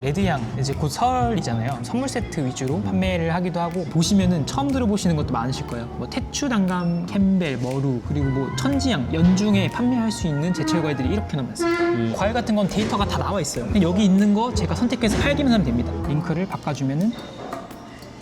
레드양 이제 곧 설이잖아요. 선물 세트 위주로 판매를 하기도 하고, 보시면은 처음 들어보시는 것도 많으실 거예요. 뭐 태추 단감, 캠벨, 머루, 그리고 뭐 천지양, 연중에 판매할 수 있는 제철 과일들이 이렇게나 많습니다. 과일 같은 건 데이터가 다 나와 있어요. 그냥 여기 있는 거 제가 선택해서 팔기만 하면 됩니다. 링크를 바꿔주면은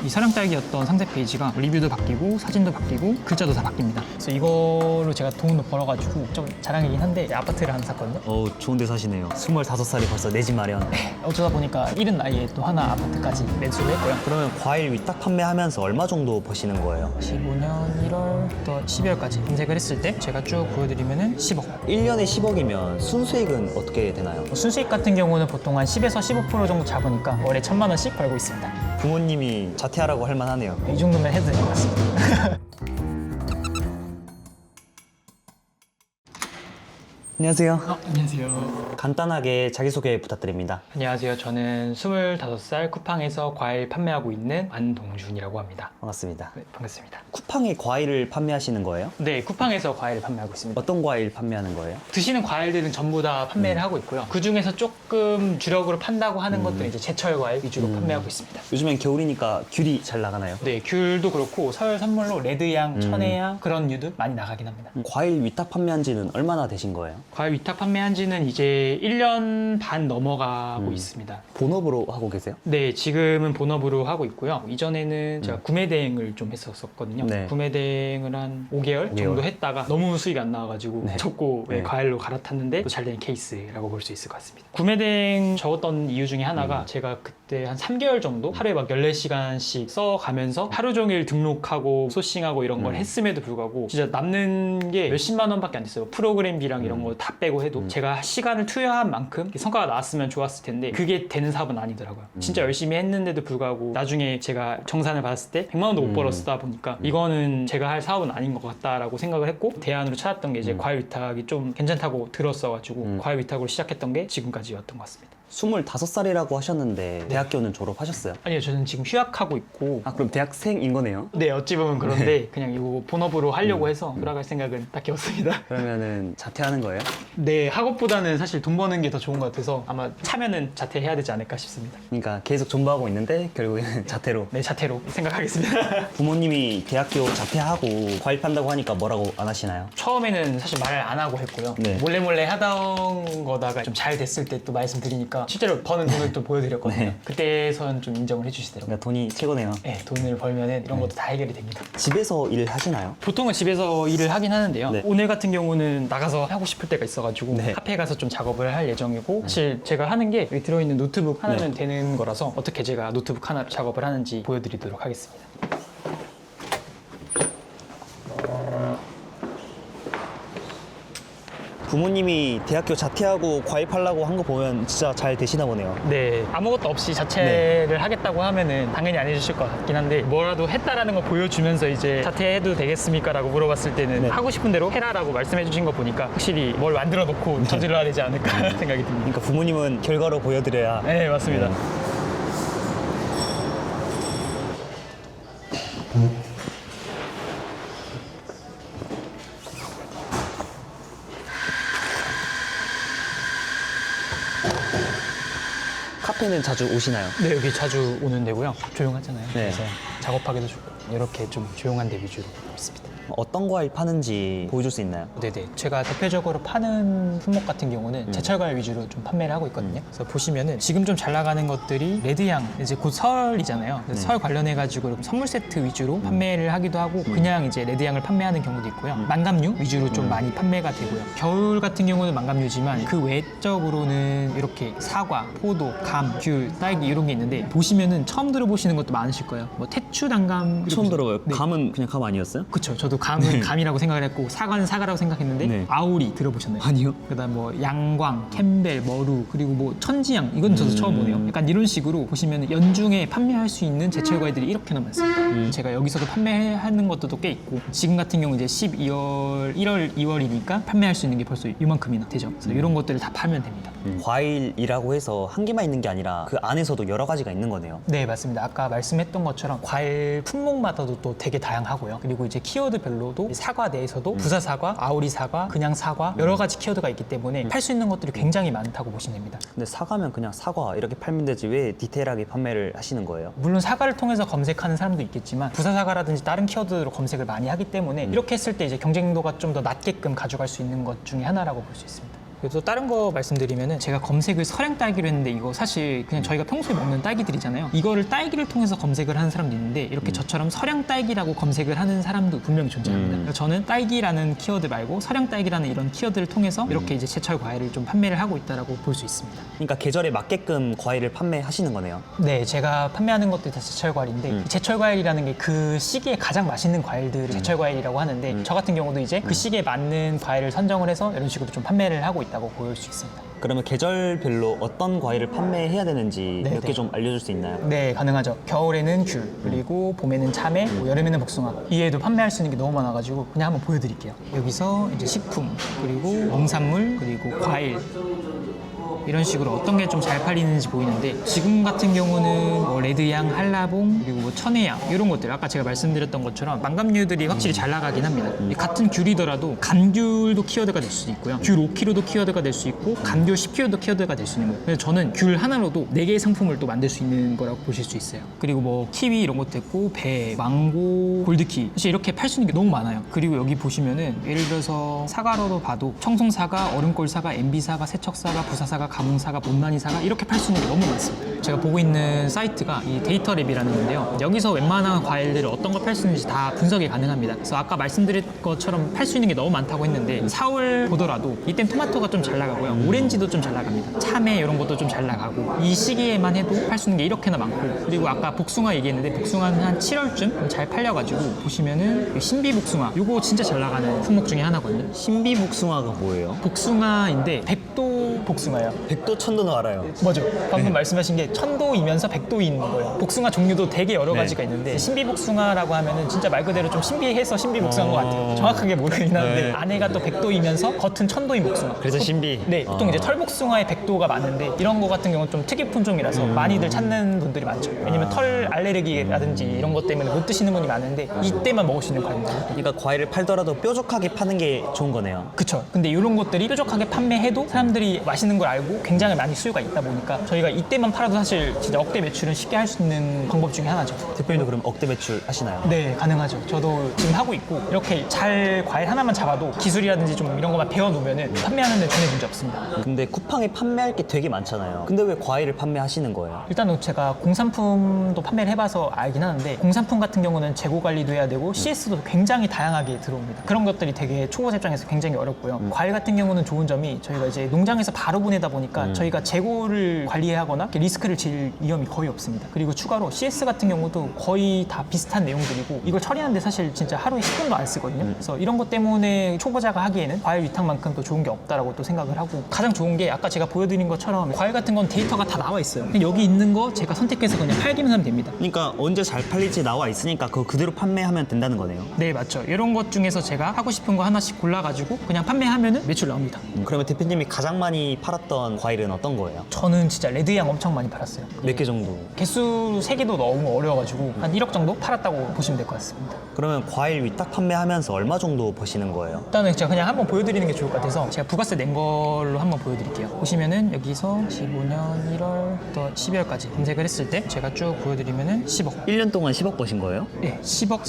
이 사랑딸기였던 상세 페이지가 리뷰도 바뀌고 사진도 바뀌고 글자도 다 바뀝니다. 그래서 이걸로 제가 돈을 벌어가지고 좀 자랑이긴 한데 아파트를 하나 샀거든요. 좋은 데 사시네요. 25살이 벌써 내 집 마련. 어쩌다 보니까 이른 나이에 또 하나 아파트까지 매수를 했고요. 그러면 과일 위탁 판매하면서 얼마 정도 버시는 거예요? 15년 1월부터 12월까지 검색을 했을 때 제가 쭉 보여드리면은 10억. 1년에 10억이면 순수익은 어떻게 되나요? 순수익 같은 경우는 보통 한 10에서 15% 정도 잡으니까 월에 1,000만 원씩 벌고 있습니다. 부모님이 자퇴하라고 할 만하네요. 이 정도면 해도 될 것 같습니다. 안녕하세요. 안녕하세요. 간단하게 자기소개 부탁드립니다. 안녕하세요. 저는 25살 쿠팡에서 과일 판매하고 있는 안동준이라고 합니다. 반갑습니다. 네, 반갑습니다. 쿠팡에 과일을 판매하시는 거예요? 네, 쿠팡에서 과일을 판매하고 있습니다. 어떤 과일 판매하는 거예요? 드시는 과일들은 전부 다 판매를 하고 있고요. 그 중에서 조금 주력으로 판다고 하는 것들은 이제 제철 과일 위주로 판매하고 있습니다. 요즘엔 겨울이니까 귤이 잘 나가나요? 네, 귤도 그렇고 설 선물로 레드양, 천혜양 그런 류도 많이 나가긴 합니다. 과일 위탁 판매한 지는 얼마나 되신 거예요? 과일 위탁 판매한 지는 이제 1년 반 넘어가고 있습니다. 본업으로 하고 계세요? 네, 지금은 본업으로 하고 있고요. 이전에는 제가 구매 대행을 좀 했었거든요. 네. 구매 대행을 한 5개월 정도 했다가 너무 수익이 안 나와가지고 네. 접고 네. 과일로 갈아탔는데 또 잘 된 케이스라고 볼 수 있을 것 같습니다. 구매 대행 적었던 이유 중에 하나가 제가 그때 한 3개월 정도 하루에 막 14시간씩 써가면서 하루 종일 등록하고 소싱하고 이런 걸 했음에도 불구하고 진짜 남는 게 몇십만 원밖에 안 됐어요. 프로그램비랑 이런 거 다 빼고 해도 제가 시간을 투여한 만큼 성과가 나왔으면 좋았을 텐데 그게 되는 사업은 아니더라고요. 진짜 열심히 했는데도 불구하고 나중에 제가 정산을 받았을 때 100만 원도 못 벌었다 보니까 이거는 제가 할 사업은 아닌 것 같다라고 생각을 했고 대안으로 찾았던 게 이제 과일 위탁이 좀 괜찮다고 들었어가지고 과일 위탁으로 시작했던 게 지금까지였던 것 같습니다. 25살이라고 하셨는데 대학교는 졸업하셨어요? 아니요, 저는 지금 휴학하고 있고 그럼 대학생인 거네요? 네, 어찌 보면 그런데 그냥 이거 본업으로 하려고 해서 돌아갈 생각은 딱히 없습니다. 그러면은 자퇴하는 거예요? 네, 학업보다는 사실 돈 버는 게 더 좋은 것 같아서 아마 차면은 자퇴해야 되지 않을까 싶습니다. 그러니까 계속 존버하고 있는데 결국에는 자퇴로. 네, 자퇴로 생각하겠습니다. 부모님이 대학교 자퇴하고 과일 판다고 하니까 뭐라고 안 하시나요? 처음에는 사실 말을 안 하고 했고요. 네. 몰래 하던 거다가 좀 잘 됐을 때 또 말씀드리니까 실제로 버는 돈을 또 보여드렸거든요. 네. 그때선 좀 인정을 해주시더라고요. 그러니까 돈이 최고네요. 네, 돈을 벌면은 이런 것도 다 해결이 됩니다. 집에서 일하시나요? 보통은 집에서 일을 하긴 하는데요. 네. 오늘 같은 경우는 나가서 하고 싶을 때가 있어가지고 네. 카페에 가서 좀 작업을 할 예정이고 사실 제가 하는 게 여기 들어있는 노트북 하나면 되는 거라서 어떻게 제가 노트북 하나 작업을 하는지 보여드리도록 하겠습니다. 부모님이 대학교 자퇴하고 과일 팔라고 한 거 보면 진짜 잘 되시나 보네요. 네, 아무것도 없이 자퇴를 하겠다고 하면은 당연히 안 해주실 것 같긴 한데 뭐라도 했다라는 거 보여주면서 이제 자퇴해도 되겠습니까? 라고 물어봤을 때는 네. 하고 싶은 대로 해라라고 말씀해 주신 거 보니까 확실히 뭘 만들어 놓고 저질러야 되지 않을까 생각이 듭니다. 그러니까 부모님은 결과로 보여드려야. 네, 맞습니다. 카페는 자주 오시나요? 네, 여기 자주 오는 데고요. 조용하잖아요. 네. 그래서 작업하기도 좋고 이렇게 좀 조용한 데 위주로 있습니다. 어떤 과일 파는지 보여줄 수 있나요? 네네. 제가 대표적으로 파는 품목 같은 경우는 제철 과일 위주로 좀 판매를 하고 있거든요. 그래서 보시면은 지금 좀 잘 나가는 것들이 레드양, 이제 곧 설이잖아요. 그래서 설 관련해가지고 선물 세트 위주로 판매를 하기도 하고 그냥 이제 레드양을 판매하는 경우도 있고요. 만감류 위주로 좀 많이 판매가 되고요. 겨울 같은 경우는 만감류지만 그 외적으로는 이렇게 사과, 포도, 감, 귤, 딸기 이런 게 있는데 보시면은 처음 들어보시는 것도 많으실 거예요. 뭐 태추 단감 처음 들어봐요. 네. 감은 그냥 감 아니었어요? 그쵸. 저도 감은 감이라고 생각을 했고 사과는 사과라고 생각했는데 네. 아오리 들어보셨나요? 아니요. 그다음 뭐 양광, 캠벨, 머루 그리고 뭐 천지양 이건 저도 처음 보네요. 약간 이런 식으로 보시면 연중에 판매할 수 있는 제철 과일들이 이렇게나 많습니다. 제가 여기서도 판매하는 것도 꽤 있고 지금 같은 경우 이제 12월, 1월, 2월이니까 판매할 수 있는 게 벌써 이만큼이나 되죠. 그래서 이런 것들을 다 팔면 됩니다. 과일이라고 해서 한 개만 있는 게 아니라 그 안에서도 여러 가지가 있는 거네요. 네, 맞습니다. 아까 말씀했던 것처럼 과일 품목마다도 또 되게 다양하고요. 그리고 이제 키워드 계절별로도 사과 내에서도 부사 사과, 아오리 사과, 그냥 사과 여러 가지 키워드가 있기 때문에 팔 수 있는 것들이 굉장히 많다고 보시면 됩니다. 근데 사과면 그냥 사과 이렇게 팔면 되지 왜 디테일하게 판매를 하시는 거예요? 물론 사과를 통해서 검색하는 사람도 있겠지만 부사 사과라든지 다른 키워드로 검색을 많이 하기 때문에 이렇게 했을 때 이제 경쟁도가 좀 더 낮게끔 가져갈 수 있는 것 중에 하나라고 볼 수 있습니다. 그래서 다른 거 말씀드리면은 제가 검색을 서량 딸기로 했는데 이거 사실 그냥 저희가 평소에 먹는 딸기들이잖아요. 이거를 딸기를 통해서 검색을 하는 사람도 있는데 이렇게 저처럼 서량 딸기라고 검색을 하는 사람도 분명히 존재합니다. 그래서 저는 딸기라는 키워드 말고 서량 딸기라는 이런 키워드를 통해서 이렇게 이제 제철 과일을 좀 판매를 하고 있다라고 볼 수 있습니다. 그러니까 계절에 맞게끔 과일을 판매하시는 거네요. 네, 제가 판매하는 것들이 다 제철 과일인데 이 제철 과일이라는 게 그 시기에 가장 맛있는 과일들을 제철 과일이라고 하는데 저 같은 경우도 이제 그 시기에 맞는 과일을 선정을 해서 이런 식으로 좀 판매를 하고 있다고 볼 수 있습니다. 그러면 계절별로 어떤 과일을 판매해야 되는지 네, 몇 개 네. 좀 알려줄 수 있나요? 네, 가능하죠. 겨울에는 귤, 그리고 봄에는 참외, 뭐 여름에는 복숭아. 이외에도 판매할 수 있는 게 너무 많아가지고 그냥 한번 보여드릴게요. 여기서 이제 식품, 그리고 농산물, 그리고 과일. 이런 식으로 어떤 게 좀 잘 팔리는지 보이는데 지금 같은 경우는 뭐 레드양, 한라봉, 그리고 뭐 천혜양 이런 것들 아까 제가 말씀드렸던 것처럼 망감류들이 확실히 잘 나가긴 합니다. 같은 귤이더라도 감귤도 키워드가 될 수도 있고요. 귤 5kg도 키워드가 될 수 있고 감귤 10kg도 키워드가 될 수 있는 거예요. 그래서 저는 귤 하나로도 4개의 상품을 또 만들 수 있는 거라고 보실 수 있어요. 그리고 뭐 키위 이런 것도 있고 배, 망고, 골드키 사실 이렇게 팔 수 있는 게 너무 많아요. 그리고 여기 보시면은 예를 들어서 사과로도 봐도 청송사과, 얼음골사과, MB사과, 세척사과, 부사사과, 가뭄사과, 못난이사과 이렇게 팔 수 있는 게 너무 많습니다. 제가 보고 있는 사이트가 이 데이터랩이라는 건데요. 여기서 웬만한 과일들을 어떤 걸 팔 수 있는지 다 분석이 가능합니다. 그래서 아까 말씀드린 것처럼 팔 수 있는 게 너무 많다고 했는데 4월 보더라도 이땐 토마토가 좀 잘 나가고요. 오렌지도 좀 잘 나갑니다. 참외 이런 것도 좀 잘 나가고 이 시기에만 해도 팔 수 있는 게 이렇게나 많고 그리고 아까 복숭아 얘기했는데 복숭아는 한 7월쯤 잘 팔려가지고 보시면은 신비복숭아 이거 진짜 잘 나가는 품목 중에 하나거든요. 신비복숭아가 뭐예요? 복숭아인데 백도 복숭아예요. 백도천도는 알아요. 맞아. 방금 말씀하신 게 천도이면서 백도인 거예요. 복숭아 종류도 되게 여러 가지가 있는데 신비복숭아라고 하면은 진짜 말 그대로 좀 신비해서 신비복숭아인 것 같아요. 정확하게 모르긴 하는데 네. 안에가 또 백도이면서 겉은 천도인 복숭아. 그래서 신비. 네, 보통 이제 털복숭아의 백도가 많은데 이런 거 같은 경우는 좀 특이 품종이라서 많이들 찾는 분들이 많죠. 왜냐면 털 알레르기라든지 이런 것 때문에 못 드시는 분이 많은데 이때만 먹을 수 있는 과일입니다. 그러니까 과일을 팔더라도 뾰족하게 파는 게 좋은 거네요. 그쵸. 근데 이런 것들이 뾰족하게 판매해도 사람들이 맛있는 걸 알고 굉장히 많이 수요가 있다 보니까 저희가 이때만 팔아도 사실 진짜 억대 매출은 쉽게 할 수 있는 방법 중에 하나죠. 대표님도 그럼 억대 매출 하시나요? 네, 가능하죠. 저도 지금 하고 있고 이렇게 잘 과일 하나만 잡아도 기술이라든지 좀 이런 것만 배워놓으면 판매하는 데 전혀 문제 없습니다. 근데 쿠팡에 판매할 게 되게 많잖아요. 근데 왜 과일을 판매하시는 거예요? 일단은 제가 공산품도 판매를 해봐서 알긴 하는데 공산품 같은 경우는 재고 관리도 해야 되고 CS도 굉장히 다양하게 들어옵니다. 그런 것들이 되게 초보 입장에서 굉장히 어렵고요. 과일 같은 경우는 좋은 점이 저희가 이제 농장에서 바로 보내다 보니까 저희가 재고를 관리하거나 이렇게 리스크를 질 위험이 거의 없습니다. 그리고 추가로 CS 같은 경우도 거의 다 비슷한 내용들이고 이걸 처리하는데 사실 진짜 하루에 10분도 안 쓰거든요. 그래서 이런 것 때문에 초보자가 하기에는 과일 위탁만큼 또 좋은 게 없다라고 또 생각을 하고 가장 좋은 게 아까 제가 보여드린 것처럼 과일 같은 건 데이터가 다 나와 있어요. 그냥 여기 있는 거 제가 선택해서 그냥 팔기만 하면 됩니다. 그러니까 언제 잘 팔릴지 나와 있으니까 그거 그대로 판매하면 된다는 거네요. 네, 맞죠. 이런 것 중에서 제가 하고 싶은 거 하나씩 골라가지고 그냥 판매하면은 매출 나옵니다. 그러면 대표님이 가장 많이 팔았던 과일은 어떤 거예요? 저는 진짜 레드양 엄청 많이 팔았어요. 몇 개 정도? 개수 세기도 너무 어려워가지고 한 1억 정도 팔았다고 보시면 될 것 같습니다. 그러면 과일 위탁 판매하면서 얼마 정도 버시는 거예요? 일단은 제가 그냥 한번 보여드리는 게 좋을 것 같아서 제가 부가세 낸 걸로 한번 보여드릴게요. 보시면은 여기서 15년 1월부터 12월까지 검색을 했을 때 제가 쭉 보여드리면은 10억. 1년 동안 10억 버신 거예요? 네, 10억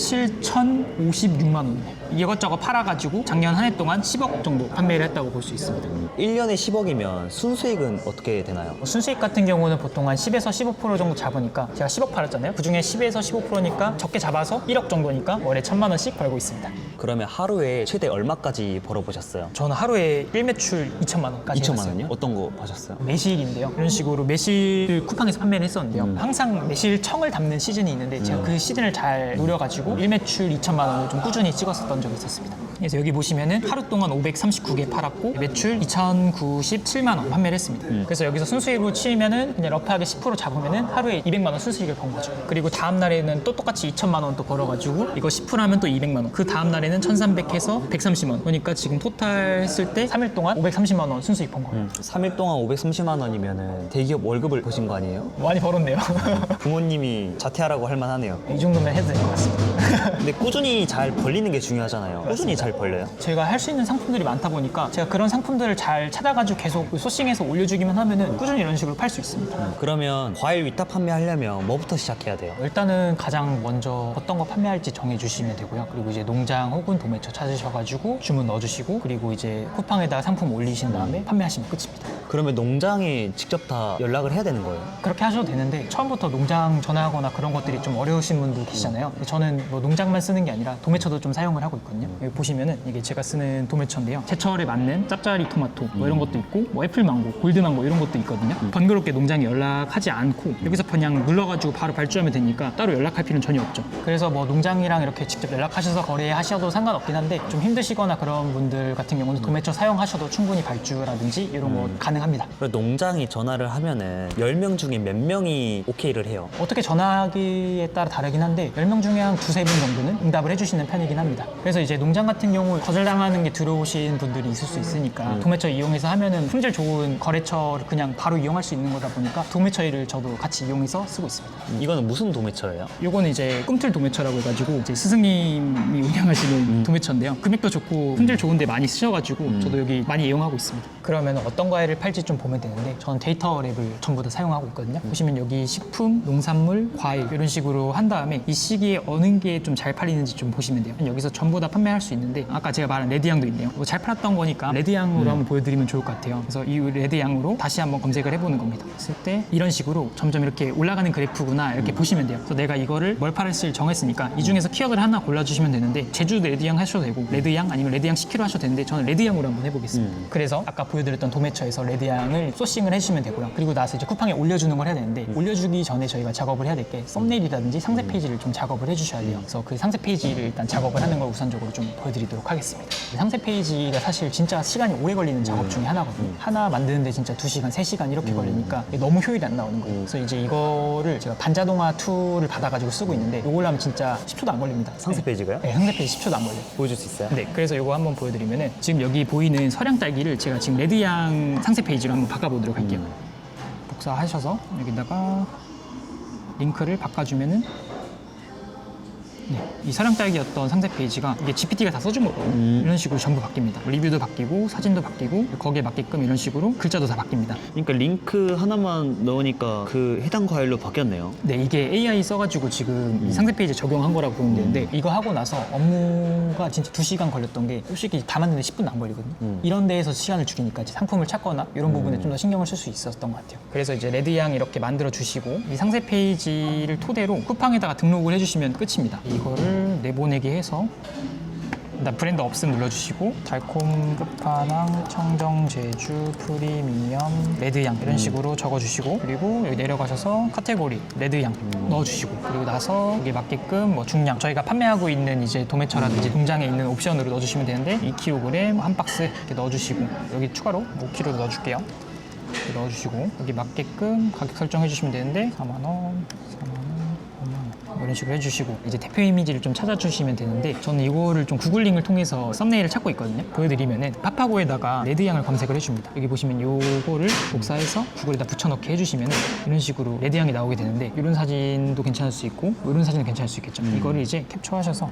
7,056만 원. 이것저것 팔아가지고 작년 한 해 동안 10억 정도 판매를 했다고 볼 수 있습니다. 1년에 10억이면 순수익은 어떻게 되나요? 순수익 같은 경우는 보통 한 10에서 15% 정도 잡으니까 제가 10억 팔았잖아요. 그 중에 10에서 15%니까 적게 잡아서 1억 정도니까 월에 1,000만 원씩 벌고 있습니다. 그러면 하루에 최대 얼마까지 벌어보셨어요? 저는 하루에 1매출 2천만 원까지 2천만 해봤어요. 원이요? 어떤 거 버셨어요? 매실인데요. 이런 식으로 매실 쿠팡에서 판매를 했었는데요. 항상 매실청을 담는 시즌이 있는데 제가 그 시즌을 잘 노려가지고 1매출 2천만 원을 좀 꾸준히 찍었었던 적이 있었습니다. 그래서 여기 보시면은 하루 동안 539개 팔았고 매출 2,097만 원 판매를 했습니다. 그래서 여기서 순수익으로 치면은 그냥 러프하게 10% 잡으면은 하루에 200만 원 순수익을 번 거죠. 그리고 다음 날에는 또 똑같이 2천만 원 또 벌어가지고 이거 10% 하면 또 200만 원. 그 다음 날에는 1,300 해서 130만 원. 그러니까 지금 토탈 했을 때 3일 동안 530만 원 순수익 번 거예요. 3일 동안 530만 원이면은 대기업 월급을 보신 거 아니에요? 많이 벌었네요. 부모님이 자퇴하라고 할 만하네요. 이 정도면 해도 될 것 같습니다. 근데 꾸준히 잘 벌리는 게 중요하잖아요. 꾸준히 잘 벌려요? 제가 할 수 있는 상품들이 많다 보니까 제가 그런 상품들을 잘 찾아가지고 계속 소싱해서 올려주기만 하면은 꾸준히 이런 식으로 팔 수 있습니다. 그러면 과일 위탁 판매하려면 뭐부터 시작해야 돼요? 일단은 가장 먼저 어떤 거 판매할지 정해주시면 되고요. 그리고 이제 농장 혹은 도매처 찾으셔가지고 주문 넣어주시고 그리고 이제 쿠팡에다가 상품 올리신 다음에 판매하시면 끝입니다. 그러면 농장에 직접 다 연락을 해야 되는 거예요? 그렇게 하셔도 되는데 처음부터 농장 전화하거나 그런 것들이 좀 어려우신 분도 계시잖아요. 근데 저는 뭐 농장만 쓰는 게 아니라 도매처도 좀 사용을 하고 있거든요. 여기 보시면은 이게 제가 쓰는 도매처인데요. 제철에 맞는 짭짜리 토마토 뭐 이런 것도 있고 뭐 애플망고, 골드망고 이런 것도 있거든요. 번거롭게 농장에 연락하지 않고 여기서 그냥 눌러가지고 바로 발주하면 되니까 따로 연락할 필요는 전혀 없죠. 그래서 뭐 농장이랑 이렇게 직접 연락하셔서 거래하셔도 상관없긴 한데 좀 힘드시거나 그런 분들 같은 경우는 도매처 사용하셔도 충분히 발주라든지 이런 거 가능합니다. 그리고 농장이 전화를 하면은 10명 중에 몇 명이 오케이를 해요? 어떻게 전화하기에 따라 다르긴 한데 10명 중에 한 두세 분 정도는 응답을 해주시는 편이긴 합니다. 그래서 이제 농장 같은 경우 거절당하는 게 들어오신 분들이 있을 수 있으니까 도매처 이용해서 하면은 품질 좋은 거래처를 그냥 바로 이용할 수 있는 거다 보니까 도매처를 저도 같이 이용해서 쓰고 있습니다. 이거는 무슨 도매처예요? 요거는 이제 꿈틀 도매처라고 해가지고 이제 스승님이 운영하시는 도매처인데요. 금액도 좋고 품질 좋은데 많이 쓰셔가지고 저도 여기 많이 이용하고 있습니다. 그러면 어떤 과일을 팔지 좀 보면 되는데 저는 데이터 랩을 전부 다 사용하고 있거든요. 보시면 여기 식품, 농산물, 과일 이런 식으로 한 다음에 이 시기에 어느 게 좀 잘 팔리는지 좀 보시면 돼요. 여기서 전부 다 판매할 수 있는데 아까 제가 말한 레드향도 있네요. 뭐 잘 팔았던 거니까 레드향으로 한번 보여드리면 좋을 것 같아요. 그래서 이 레드향으로 다시 한번 검색을 해보는 겁니다. 했을 때 이런 식으로 점점 이렇게 올라가는 그래프구나 이렇게 보시면 돼요. 그래서 내가 이거를 뭘 팔았을 정했으니까 이 중에서 키워드를 하나 골라주시면 되는데 제주 레드향 하셔도 되고 레드향 아니면 레드향 10kg 하셔도 되는데 저는 레드향으로 한번 해보겠습니다. 그래서 아까 보여드렸던 도매처에서 레드향을 소싱을 해주시면 되고요. 그리고 나서 이제 쿠팡에 올려주는 걸 해야 되는데 올려주기 전에 저희가 작업을 해야 될 게 썸네일이라든지 상세 페이지를 좀 작업을 해주셔야 돼요. 그래서 그 상세 페이지를 일단 작업을 하는 걸 우선적으로 좀 보여드리도록 하겠습니다. 상세 페이지가 사실 진짜 시간이 오래 걸리는 작업 중에 하나거든요. 하나 만드는데 진짜 2시간, 3시간 이렇게 걸리니까 너무 효율이 안 나오는 거예요. 그래서 이제 이거를 제가 반자동화 툴을 받아가지고 쓰고 있는데 이걸로 하면 진짜 10초도 안 걸립니다. 상세 페이지가요? 네, 상세 페이지 10초도 안 걸려요. 보여줄 수 있어요? 네, 그래서 이거 한번 보여드리면은 지금 여기 보이는 서량 딸기를 제가 지금 레드향 상세 페이지로 한번 바꿔보도록 할게요. 복사하셔서 여기다가 링크를 바꿔주면은 네, 이 서량 딸기였던 상세 페이지가 이게 GPT가 다 써준 거거든요. 이런 식으로 전부 바뀝니다. 리뷰도 바뀌고 사진도 바뀌고 거기에 맞게끔 이런 식으로 글자도 다 바뀝니다. 그러니까 링크 하나만 넣으니까 그 해당 과일로 바뀌었네요. 네, 이게 AI 써가지고 지금 이 상세 페이지에 적용한 거라고 보면 되는데 이거 하고 나서 업무가 진짜 2시간 걸렸던 게 솔직히 다 만드는데 10분도 안 걸리거든요. 이런 데에서 시간을 줄이니까 이제 상품을 찾거나 이런 부분에 좀 더 신경을 쓸 수 있었던 것 같아요. 그래서 이제 레드향 이렇게 만들어 주시고 이 상세 페이지를 토대로 쿠팡에다가 등록을 해주시면 끝입니다. 이거를 내보내기 해서 일단 브랜드 없음 눌러주시고 달콤 끝판왕 청정 제주 프리미엄 레드향 이런 식으로 적어주시고 그리고 여기 내려가셔서 카테고리 레드향 넣어주시고 그리고 나서 여기 맞게끔 뭐 중량 저희가 판매하고 있는 이제 도매처라든지 농장에 있는 옵션으로 넣어주시면 되는데 2kg 한 박스 이렇게 넣어주시고 여기 추가로 5kg 넣어줄게요. 이렇게 넣어주시고 여기 맞게끔 가격 설정해 주시면 되는데 4만 원, 4만 원. 이런 식으로 해주시고 이제 대표 이미지를 좀 찾아주시면 되는데 저는 이거를 좀 구글링을 통해서 썸네일을 찾고 있거든요. 보여드리면은 파파고에다가 레드향을 검색을 해줍니다. 여기 보시면 요거를 복사해서 구글에다 붙여넣기 해주시면은 이런 식으로 레드향이 나오게 되는데 이런 사진도 괜찮을 수 있고 이런 사진도 괜찮을 수 있겠죠. 이거를 이제 캡처하셔서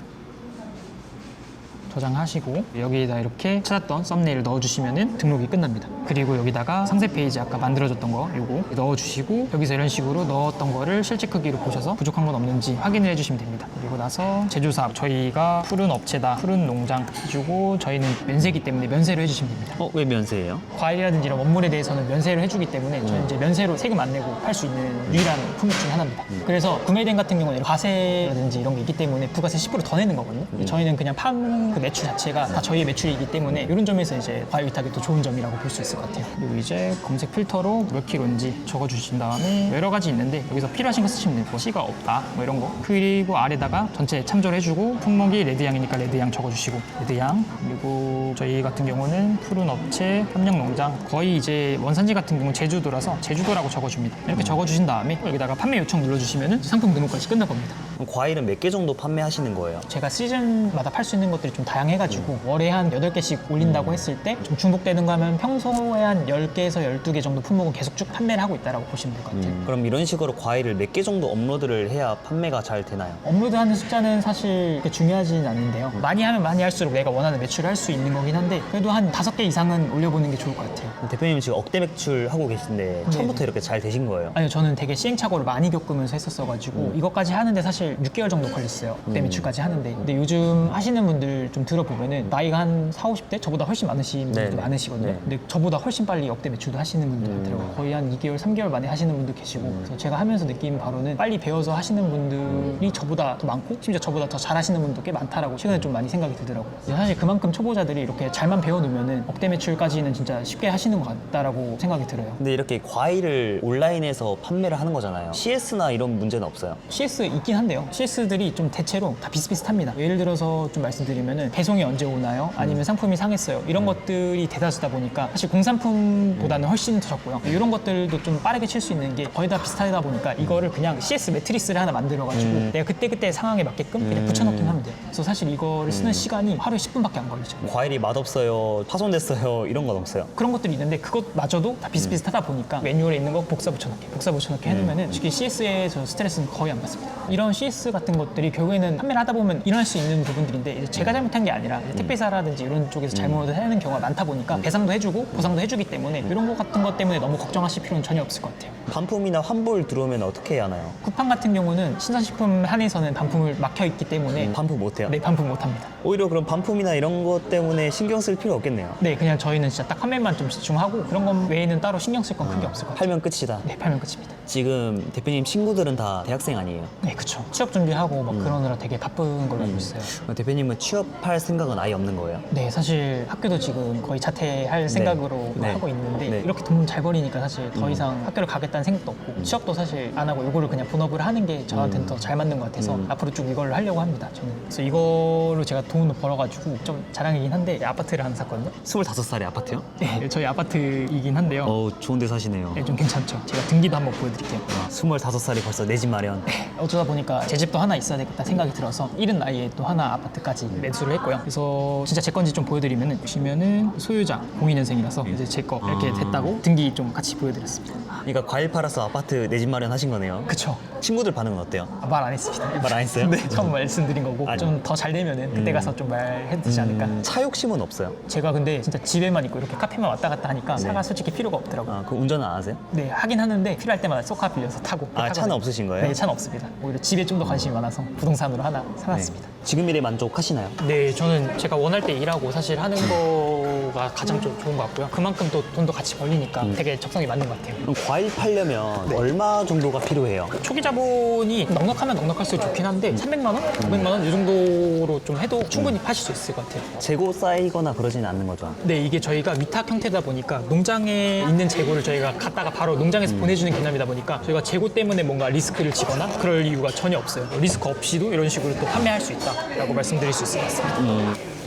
저장하시고 여기에다 이렇게 찾았던 썸네일을 넣어주시면은 등록이 끝납니다. 그리고 여기다가 상세 페이지 아까 만들어줬던 거 요거 넣어주시고 여기서 이런 식으로 넣었던 거를 실제 크기로 보셔서 부족한 건 없는지 확인을 해주시면 됩니다. 그리고 나서 제조사업 저희가 푸른 업체다 푸른 농장 해주고 저희는 면세기 때문에 면세로 해주시면 됩니다. 왜 면세예요? 과일이라든지 이런 원물에 대해서는 면세를 해주기 때문에 저는 이제 면세로 세금 안 내고 팔 수 있는 유일한 품목 중에 하나입니다. 그래서 구매된 같은 경우는 과세라든지 이런 게 있기 때문에 부가세 10% 더 내는 거거든요. 저희는 그냥 판 그 매출 자체가 다 저희의 매출이기 때문에 이런 점에서 이제 과일 위탁이 또 좋은 점이라고 볼 수 있을 것 같아요. 그리고 이제 검색 필터로 몇 킬로인지 적어주신 다음에 여러 가지 있는데 여기서 필요하신 거 쓰시면 되고 씨가 없다 뭐 이런 거. 그리고 아래다가 전체 참조를 해주고 품목이 레드향이니까 레드향 적어주시고 레드향. 그리고 저희 같은 경우는 푸른 업체 함량농장 거의 이제 원산지 같은 경우는 제주도라서 제주도라고 적어줍니다. 이렇게 적어주신 다음에 여기다가 판매 요청 눌러주시면 상품 등록까지 끝날 겁니다. 그럼 과일은 몇 개 정도 판매하시는 거예요? 제가 시즌마다 팔 수 있는 것들이 좀 다양해가지고 월에 한 8개씩 올린다고 했을 때 좀 중복되는 거 하면 평소에 한 10개에서 12개 정도 품목은 계속 쭉 판매를 하고 있다고 보시면 될 것 같아요. 그럼 이런 식으로 과일을 몇 개 정도 업로드를 해야 판매가 잘 되나요? 업로드하는 숫자는 사실 그렇게 중요하지는 않는데요. 많이 하면 많이 할수록 내가 원하는 매출을 할 수 있는 거긴 한데 그래도 한 5개 이상은 올려보는 게 좋을 것 같아요. 대표님 지금 억대 매출 하고 계신데 처음부터 이렇게 잘 되신 거예요? 아니요, 저는 되게 시행착오를 많이 겪으면서 했었어가지고 이것까지 하는데 사실 6개월 정도 걸렸어요. 억대 매출까지 하는데. 근데 요즘 하시는 분들 좀 들어보면은 나이가 한 40, 50대? 저보다 훨씬 많으신 분들도 네네. 많으시거든요. 네. 근데 저보다 훨씬 빨리 억대 매출도 하시는 분들 많더라고요. 거의 한 2개월, 3개월 만에 하시는 분도 계시고 그래서 제가 하면서 느낀 바로는 빨리 배워서 하시는 분들이 저보다 더 많고 심지어 저보다 더 잘하시는 분도 꽤 많다라고 최근에 좀 많이 생각이 들더라고요. 사실 그만큼 초보자들이 이렇게 잘만 배워놓으면은 억대 매출까지는 진짜 쉽게 하시는 것 같다라고 생각이 들어요. 근데 이렇게 과일을 온라인에서 판매를 하는 거잖아요. CS나 이런 문제는 없어요? CS 있긴 한데요. CS들이 좀 대체로 다 비슷비슷합니다. 예를 들어서 좀 말씀드리면은 배송이 언제 오나요? 아니면 상품이 상했어요. 이런 것들이 대다수다 보니까 사실 공산품보다는 훨씬 더 적고요. 이런 것들도 좀 빠르게 칠 수 있는 게 거의 다 비슷하다 보니까 이거를 그냥 CS 매트리스를 하나 만들어가지고 내가 그때그때 상황에 맞게끔 그냥 붙여넣기만 하면 돼요. 그래서 사실 이거를 쓰는 시간이 하루에 10분밖에 안 걸리죠. 과일이 맛없어요, 파손됐어요 이런 건 없어요? 그런 것들이 있는데 그것마저도 다 비슷비슷하다 보니까 매뉴얼에 있는 거 복사 붙여넣기 해놓으면은 솔직히 CS에서 스트레스는 거의 안 받습니다. 이런 CS 같은 것들이 결국에는 판매를 하다 보면 일어날 수 있는 부분들인데 이제 제가 잘못한 게 아니라 이제 택배사라든지 이런 쪽에서 잘못을 하는 경우가 많다 보니까 배상도 해주고 보상도 해주기 때문에 이런 거 같은 것 때문에 너무 걱정하실 필요는 전혀 없을 것 같아요. 반품이나 환불 들어오면 어떻게 해야 하나요? 쿠팡 같은 경우는 신선식품 한에서는 반품을 막혀있기 때문에 반품 못해요? 네, 반품 못합니다. 오히려 그럼 반품이나 이런 것 때문에 신경 쓸 필요 없겠네요. 네, 그냥 저희는 진짜 딱 판매만 좀 집중하고 그런 것 외에는 따로 신경 쓸 건 크게 없을 것 같아요. 팔면 끝이다. 네, 팔면 끝입니다. 지금 대표님 친구들은 다 대학생 아니에요? 네, 그쵸. 취업 준비하고 막 그러느라 되게 바쁜 걸로 알고 있어요. 대표님은 취업할 생각은 아예 없는 거예요? 네, 사실 학교도 지금 거의 자퇴할 생각으로 네. 하고 있는데 네. 이렇게 돈 잘 벌이니까 사실 더 이상 학교를 가겠다는 생각도 없고 취업도 사실 안 하고 이거를 그냥 본업을 하는 게 저한테는 더 잘 맞는 것 같아서 앞으로 쭉 이걸 하려고 합니다. 저는 그래서 이걸로 제가 돈을 벌어가지고 좀 자랑이긴 한데 아파트를 하나 샀거든요. 25살에 아파트요? 네, 저희 아파트이긴 한데요. 좋은 데 사시네요. 네, 좀 괜찮죠. 제가 등기도 한번 보여드릴게요. 25살이 벌써 내 집 마련. 어쩌다 보니까 제 집도 하나 있어야 되겠다 생각이 들어서 이른 나이에 또 하나 아파트까지 매수를 했고요. 그래서 진짜 제 건지 좀 보여드리면은 보시면은 소유자 02년생이라서 이제 제 거 이렇게 됐다고 등기 좀 같이 보여드렸습니다. 그러니까 과일 팔아서 아파트 내 집 마련 하신 거네요. 그쵸. 친구들 반응은 어때요? 말 안 했습니다. 말 안 했어요? 네, 처음 말씀드린 거고 아니. 좀 더 잘 되면은 그때 가서 좀 말해도 되지 않을까. 차 욕심은 없어요? 제가 근데 진짜 집에만 있고 이렇게 카페만 왔다 갔다 하니까 차가 솔직히 필요가 없더라고요. 그 운전은 안 하세요? 네, 하긴 하는데 필요할 때마다 쏘카 빌려서 타고. 아, 차는 타거든요. 없으신 거예요? 네, 차는 없습니다. 오히려 집에 좀 더 관심이 많아서 부동산으로 하나 사놨습니다. 지금 일에 만족하시나요? 네, 저는 제가 원할 때 일하고 사실 하는 거가 가장 좀 좋은 것 같고요. 그만큼 또 돈도 같이 벌리니까 되게 적성이 맞는 것 같아요. 그럼 과일 팔려면 얼마 정도가 필요해요? 초기 자본이 넉넉하면 넉넉할수록 좋긴 한데 300만 원? 500만 원? 이 정도로 좀 해도 충분히 파실 수 있을 것 같아요. 재고 쌓이거나 그러지는 않는 거죠? 네, 이게 저희가 위탁 형태다 보니까 농장에 있는 재고를 저희가 갖다가 바로 농장에서 보내주는 개념이다 보니까 저희가 재고 때문에 뭔가 리스크를 지거나 그럴 이유가 전혀 없어요. 리스크 없이도 이런 식으로 또 판매할 수 있다라고 말씀드릴 수 있을 것 같습니다.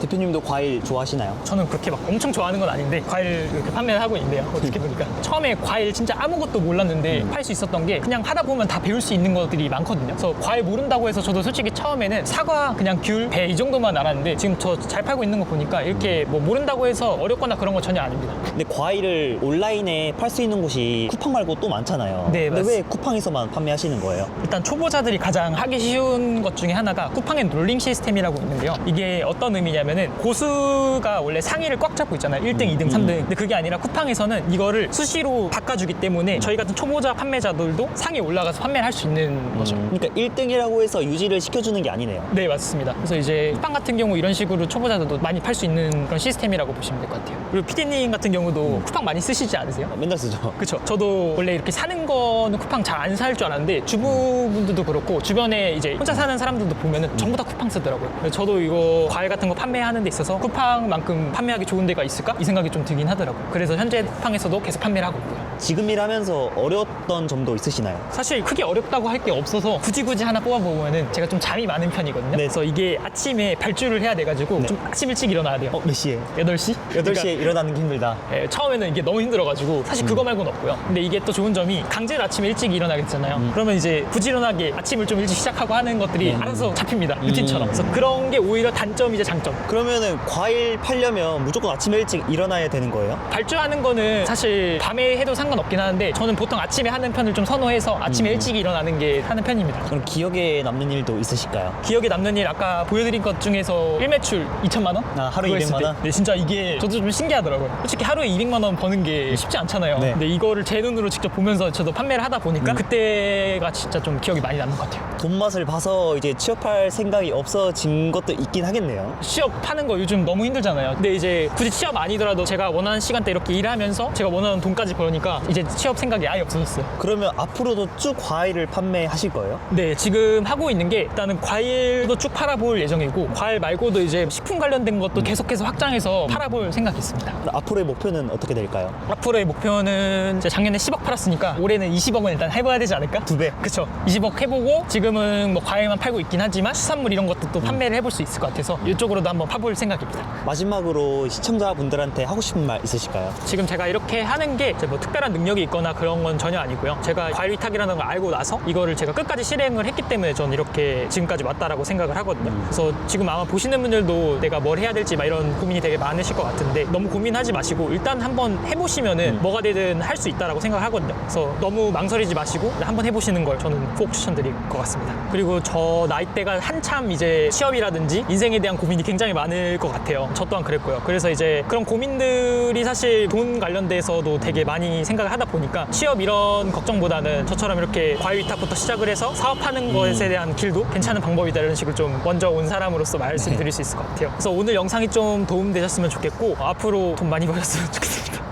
대표님도 과일 좋아하시나요? 저는 그렇게 막 엄청 좋아하는 건 아닌데 과일 이렇게 판매를 하고 있는데요. 어떻게 보니까 처음에 과일 진짜 아무것도 몰랐는데 팔 수 있었던 게 그냥 하다 보면 다 배울 수 있는 것들이 많거든요. 그래서 과일 모른다고 해서 저도 솔직히 처음에는 사과, 그냥 귤, 배 이 정도만 알았는데 지금 저 잘 팔고 있는 거 보니까 이렇게 뭐 모른다고 해서 어렵거나 그런 거 전혀 아닙니다. 근데 과일을 온라인에 팔 수 있는 곳이 쿠팡 말고 또 많잖아요. 네, 근데 왜 쿠팡에서만 판매하시는 거예요? 일단 초보자들이 가장 하기 쉬운 것 중에 하나가 쿠팡의 롤링 시스템이라고 있는데요. 이게 어떤 의미냐면 보면은 고수가 원래 상위를 꽉 잡고 있잖아요. 1등, 2등, 3등. 근데 그게 아니라 쿠팡에서는 이거를 수시로 바꿔주기 때문에 저희 같은 초보자 판매자들도 상위에 올라가서 판매를 할 수 있는 거죠. 그러니까 1등이라고 해서 유지를 시켜주는 게 아니네요. 네, 맞습니다. 그래서 이제 쿠팡 같은 경우 이런 식으로 초보자들도 많이 팔 수 있는 그런 시스템이라고 보시면 될 것 같아요. 그리고 피디님 같은 경우도 쿠팡 많이 쓰시지 않으세요? 맨날 쓰죠. 그쵸. 저도 원래 이렇게 사는 거는 쿠팡 잘 안 살 줄 알았는데 주부분들도 그렇고 주변에 이제 혼자 사는 사람들도 보면은 전부 다 쿠팡 쓰더라고요. 그래서 저도 이거 과일 같은 거 판매하는 데 있어서 쿠팡만큼 판매하기 좋은 데가 있을까? 이 생각이 좀 들긴 하더라고요. 그래서 현재 쿠팡에서도 계속 판매를 하고 있고요. 지금 일하면서 어려웠던 점도 있으시나요? 사실 크게 어렵다고 할 게 없어서 굳이 하나 뽑아보면은 제가 좀 잠이 많은 편이거든요. 네. 그래서 이게 아침에 발주를 해야 돼가지고 좀 아침 일찍 일어나야 돼요. 몇 시에? 8시? 8시에 일어나는 게 힘들다. 처음에는 이게 너무 힘들어가지고 사실 그거 말고는 없고요. 근데 이게 또 좋은 점이 강제로 아침에 일찍 일어나겠잖아요. 그러면 이제 부지런하게 아침을 좀 일찍 시작하고 하는 것들이 알아서 잡힙니다. 루틴처럼. 그래서 그런 게 오히려 단점이자 장점. 그러면은 과일 팔려면 무조건 아침에 일찍 일어나야 되는 거예요? 발주하는 거는 사실 밤에 해도 상관없긴 하는데 저는 보통 아침에 하는 편을 좀 선호해서 아침에 일찍 일어나는 게 하는 편입니다. 그럼 기억에 남는 일도 있으실까요? 기억에 남는 일 아까 보여드린 것 중에서 1매출 2천만 원? 아, 하루에 그거 했을 200만 때. 원? 네, 진짜 이게 저도 좀 신기하더라고요. 솔직히 하루에 200만 원 버는 게 쉽지 않잖아요. 네. 근데 이거를 제 눈으로 직접 보면서 저도 판매를 하다 보니까 그때가 진짜 좀 기억이 많이 남는 것 같아요. 돈 맛을 봐서 이제 취업할 생각이 없어진 것도 있긴 하겠네요. 취업하는 거 요즘 너무 힘들잖아요. 근데 이제 굳이 취업 아니더라도 제가 원하는 시간대 이렇게 일하면서 제가 원하는 돈까지 벌으니까 이제 취업 생각이 아예 없어졌어요. 그러면 앞으로도 쭉 과일을 판매하실 거예요? 네, 지금 하고 있는 게 일단은 과일도 쭉 팔아볼 예정이고 과일 말고도 이제 식품 관련된 것도 계속해서 확장해서 팔아볼 생각이 있습니다. 그럼 앞으로의 목표는 어떻게 될까요? 앞으로의 목표는 이제 작년에 10억 팔았으니까 올해는 20억은 일단 해봐야 되지 않을까? 2배. 그쵸. 20억 해보고 지금은 뭐 과일만 팔고 있긴 하지만 수산물 이런 것도 또 판매를 해볼 수 있을 것 같아서 이쪽으로도 한번 파볼 생각입니다. 마지막으로 시청자분들한테 하고 싶은 말 있으실까요? 지금 제가 이렇게 하는 게 이제 뭐 특별한 능력이 있거나 그런 건 전혀 아니고요. 제가 과일 위탁이라는 걸 알고 나서 이거를 제가 끝까지 실행을 했기 때문에 저는 이렇게 지금까지 왔다라고 생각을 하거든요. 그래서 지금 아마 보시는 분들도 내가 뭘 해야 될지 막 이런 고민이 되게 많으실 것 같은데 너무 고민하지 마시고 일단 한번 해보시면은 뭐가 되든 할 수 있다라고 생각하거든요. 그래서 너무 망설이지 마시고 한번 해보시는 걸 저는 꼭 추천드릴 것 같습니다. 그리고 저 나이대가 한참 이제 취업이라든지 인생에 대한 고민이 굉장히 많을 것 같아요. 저 또한 그랬고요. 그래서 이제 그런 고민들이 사실 돈 관련돼서도 되게 많이 생각을 하다 보니까 취업 이런 걱정보다는 저처럼 이렇게 과일 위탁부터 시작을 해서 사업하는 것에 대한 길도 괜찮은 방법이다 이런 식으로 좀 먼저 온 사람으로서 말씀드릴 수 있을 것 같아요. 그래서 오늘 영상이 좀 도움되셨으면 좋겠고 앞으로 돈 많이 벌었으면 좋겠습니다.